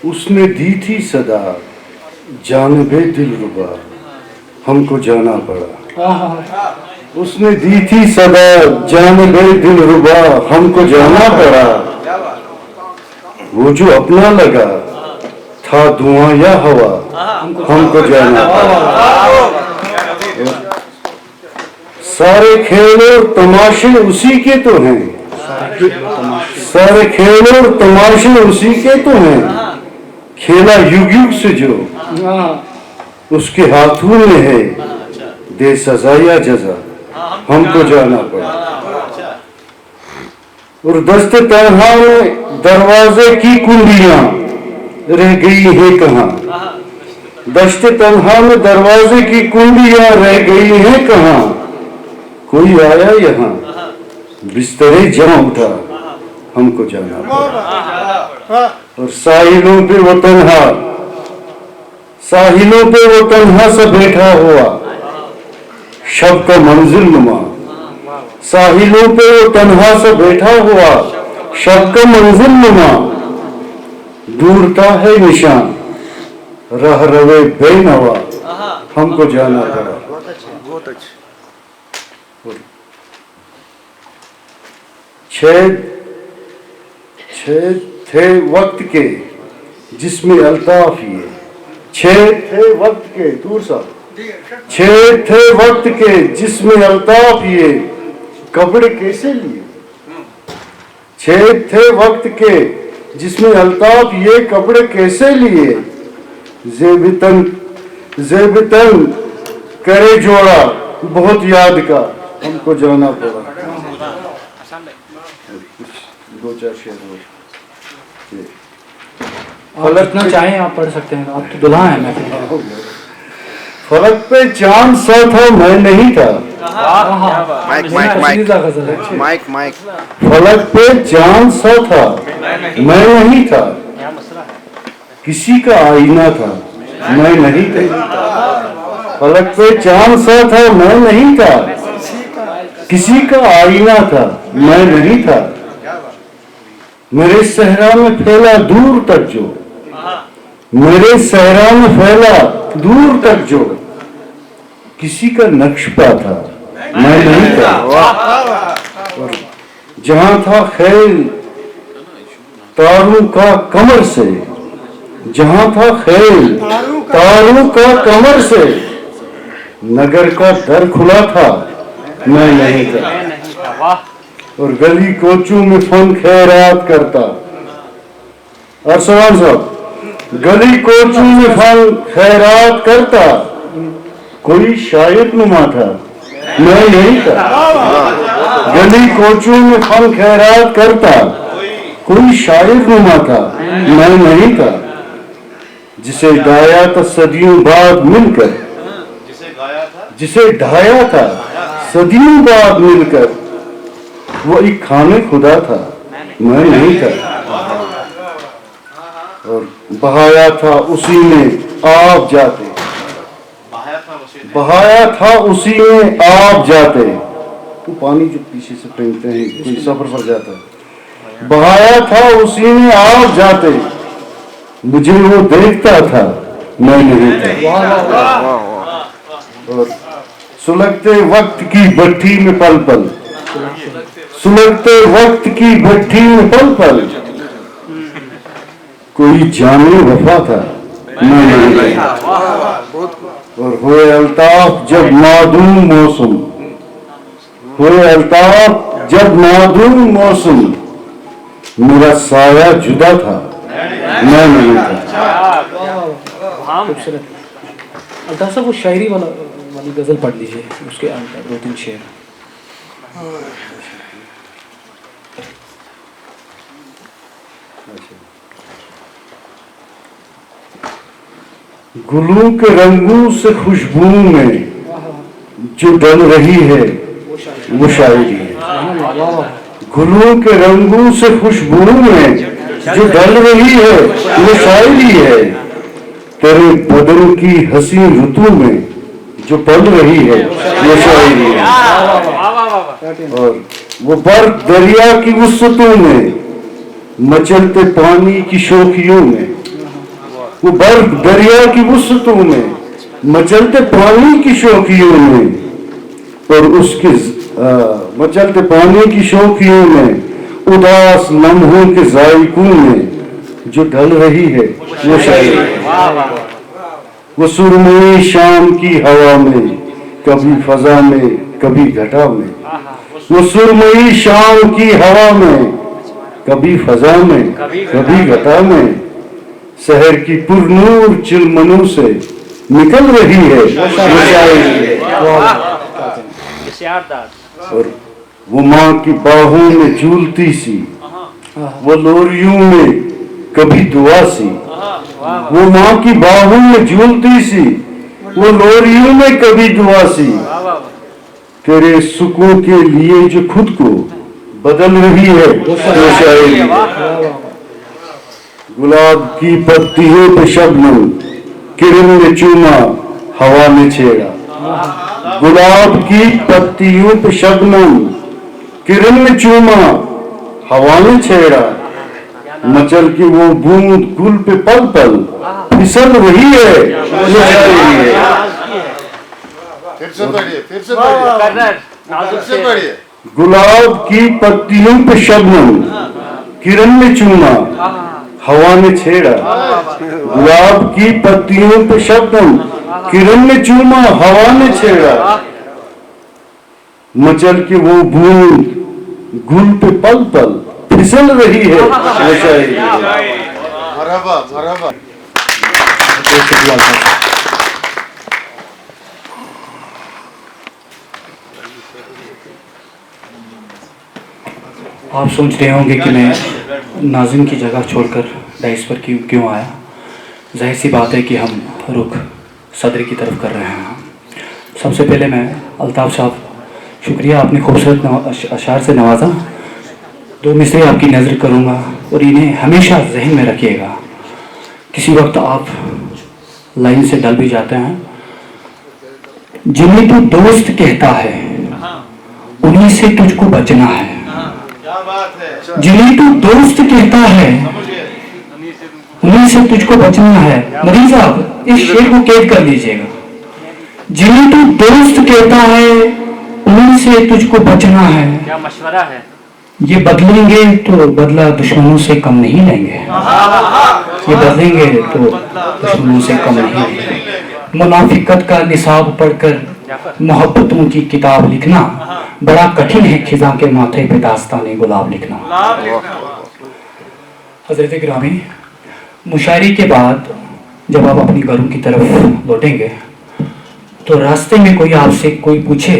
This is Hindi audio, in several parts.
उसने दी थी सदा जानबे दिलरुबा, हमको जाना पड़ा। उसने दी थी सदा जानबे दिलरुबा, हमको जाना पड़ा। वो जो अपना लगा था धुआं या हवा, हमको जाना पड़ा। सारे खेल और तमाशे उसी के तो हैं, सारे खेल और तमाशे उसी के तो हैं। खेला युग युग से जो उसके हाथों में है, दे सजा या जजा, हमको जाना पड़ा। और दस्ते तन्हा में दरवाजे की कुंडियां रह गई है कहाँ। दस्ते तन्हा में दरवाजे की कुंडियां रह गई है कहाँ। कोई आया यहाँ बिस्तरे जहाँ उठा, हमको जाना पड़ा। और साहिलों पे वो तन्हा, साहिलों पे वो तन्हा सा बैठा हुआ, शब का मंजिल नुमा। साहिलों पे वो तन्हा सा बैठा हुआ, शब का मंजिल नुमा। दूरता है निशान रह रवे बेनवा, हमको जाना पड़ा। छेद थे वक्त के जिसमें अल्ताफ ये, छेद थे वक्त के, दूर सा, छेद थे वक्त के जिसमें अल्ताफ ये, कपड़े कैसे लिए। छेद थे वक्त के जिसमें अल्ताफ ये, कपड़े कैसे लिए। जेबितन करे जोड़ा बहुत याद का, हमको जाना पड़ा। दो चार शेर और जितना चाहें आप पढ़ सकते हैं, आप तो दुल्हा हैं। मैं फलक पे चांद सा था मैं नहीं था। माइक फलक पे चांद सा था मैं नहीं था। किसी का आईना था मैं नहीं था। फलक पे चांद सा था मैं नहीं था। किसी का आईना था मैं नहीं था। मेरे सहरा में फैला दूर तक जो, मेरे सहरा में फैला दूर तक जो, किसी का नक्शा था मैं नहीं था। और जहां था खेल तारों का कमर से, जहां था खेल तारों का कमर से, नगर का दर खुला था मैं नहीं था। और गली कोचों में फन खैरात करता। अरसलान साहब, गली कोचों में फन खैरात करता, कोई शायर नुमा था मैं नहीं था। गली कोचों में फन खैरात करता, कोई शायर नुमा था मैं नहीं था। जिसे गाया था सदियों बाद मिलकर, जिसे ढाया था सदियों बाद मिलकर, वो एक खाने खुदा था मैं नहीं था। और बहाया था उसी में आप जाते, बहाया था उसी में आप जाते। तो पानी जो पीछे से फेंकते हैं कोई सफर पर जाता है। बहाया था उसी में आप जाते, मुझे वो देखता था मैं नहीं था। और सुलगते वक्त की भट्टी में पल पल, सुलगते वक्त की भट्टी में पल पल, कोई जाने वफा था मैं नहीं था। और हुए अल्ताफ जब मादूम मौसम, हुए अल्ताफ जब मादूम मौसम, मेरा साया जुदा था मैं नहीं था। अल्ताफ साहब वो शायरी वाली गजल पढ़ लीजिए, उसके अंदर 2-3 शेर। गुलों के रंगों से खुशबू में जो डल रही है वो शायरी है। गुलों के रंगों से खुशबू में जो डल रही है वो शायरी है। तेरे बदन की हंसी ऋतु में जो पल रही है वो शायरी है। और वो बर्फ दरिया की वसतों में, मचलते पानी की शोखियों में, वो बर्फ दरिया की वसतों में, मचलते पानी की शौकियों में, और उसके मचलते पानी की शौकियों में, उदास लम्हों के जायकों में जो ढल रही है वो शायरी। वो सुरमई शाम की हवा में, कभी फजा में कभी घटा में, वो सुरमई शाम की हवा में, कभी फजा में कभी घटा में, शहर की पुरनूर चिलमनों से निकल रही है वो शायरी। और वो माँ की बाहों में झूलती सी, वो लोरियों में कभी दुआ सी, वो माँ की बाहों में झूलती सी, वो लोरियों में कभी दुआ सी, तेरे सुखों के लिए जो खुद को बदल रही है वो शायरी। गुलाब की पत्तियों पे शबनम, किरण ने चूमा हवा ने छेड़ा, गुलाब की पत्तियों पे शबनम, किरण ने चूमा हवा ने छेड़ा, मचल की वो बूंद गुल पे पल पल फिसल रही है वो शायरी है। फिर से पढ़िए, फिर से पढ़िए। गुलाब की पत्तियों पे शबनम, किरण ने चूमा हवा ने छेड़ा, गुलाब की पत्तियों पे शबनम, किरण ने चूमा हवा ने छेड़ा, मचल की वो बूंद गुल पे पल पल फिसल रही है वो शायरी। मरहबा मरहबा। आप सोच रहे होंगे कि मैं नाज़िम की जगह छोड़कर डाइस पर क्यों आया। जाहिर सी बात है कि हम रुख सदर की तरफ कर रहे हैं। सबसे पहले मैं अल्ताफ़ साहब, शुक्रिया, आपने खूबसूरत अशार से नवाजा। दो मिसरे आपकी नज़र करूँगा और इन्हें हमेशा जहन में रखिएगा। किसी वक्त आप लाइन से डल भी जाते हैं। जिन्हें तू दोस्त कहता है उन्हीं से तुझको बचना है, जिन्हें तू दोस्त कहता है उन्हीं से तुझको बचना है। मरीज साहब इस शेर को कैद कर लीजिएगा। जिन्हें तू दोस्त कहता है उन्हीं से तुझको बचना है। क्या मशवरा है। ये बदलेंगे तो बदला दुश्मनों से कम नहीं लेंगे, ये बदलेंगे तो दुश्मनों से कम नहीं लेंगे। मुनाफिकत का निसाब पढ़कर मोहब्बतों की किताब लिखना बड़ा कठिन है, खिजा के माथे पे दास्ताने गुलाब लिखना। हजरत गिरामी, मुशायरे के बाद जब आप अपनी घरों की तरफ लौटेंगे तो रास्ते में कोई आपसे कोई पूछे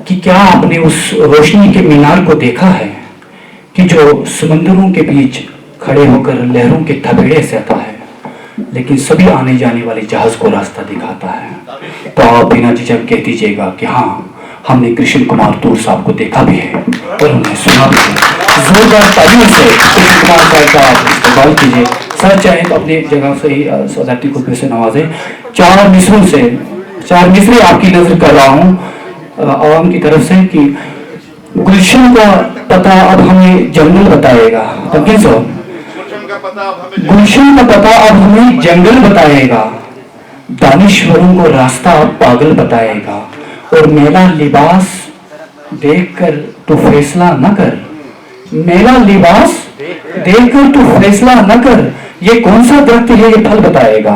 कि क्या आपने उस रोशनी के मीनार को देखा है कि जो समंदरों के बीच खड़े होकर लहरों के थपेड़े सहता है, लेकिन सभी आने जाने वाले जहाज को रास्ता दिखाता है। तो आप बिना झिझक कह दीजिएगा कि हाँ, हमने कृष्ण कुमार तूर साहब को देखा भी है और उन्हें सुना भी है। जोरदार तालियों से कृष्ण कुमार साहब का आप इस्तेमाल कीजिए। सर चाहे तो अपनी जगह से ही सदाती को फिर से नवाजे। चार मिसरे आपकी नजर कर रहा हूँ आवाम की तरफ से कि गुलशन का पता अब हमें जंगल बताएगा। तकीन साहब, गुलशन का पता अब हमें जंगल बताएगा, दानिश्वरों को रास्ता अब पागल बताएगा, और मेला लिबास देखकर तू फैसला न कर, मेला लिबास देखकर तू फैसला न कर, ये कौन सा दरख्त है ये फल बताएगा।